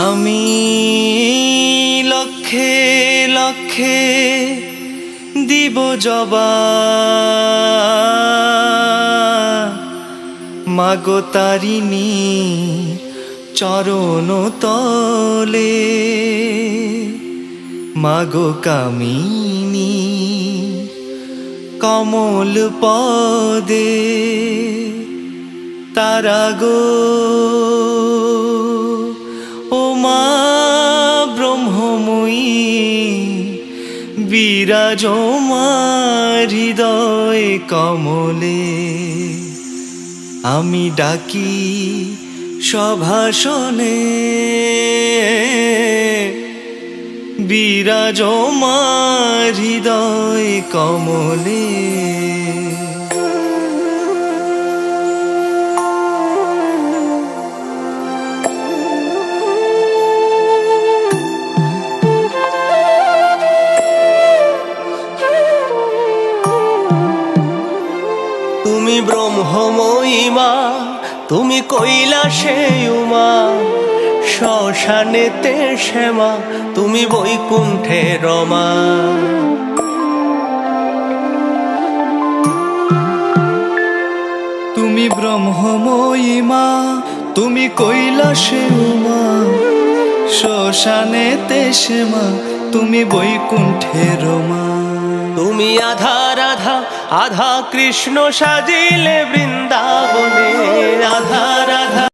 আমি লক্ষে লক্ষে দিব জবা, মাগো তারিণী চরণ তলে, মাগো কামিনী কমল পদে। তারা গো ও মা ব্রহ্মময়ী, বিরাজ মা হৃদয় কমলে। আমি ডাকি সভাসনে, বিরাজ মা হৃদয় কমলে। তুমি ব্রহ্মময়ী মা, তুমি কৈলাসে উমা, শ্মশানেতে শ্যামা, তুমি বৈকুণ্ঠে রমা। তুমি ব্রহ্মময়ী মা, তুমি কৈলাসে উমা, শ্মশানেতে শ্যামা, তুমি বৈকুণ্ঠে রমা। তুমি আধা রাধা আধা কৃষ্ণ সাজিলে বৃন্দাবনে, আধা রাধা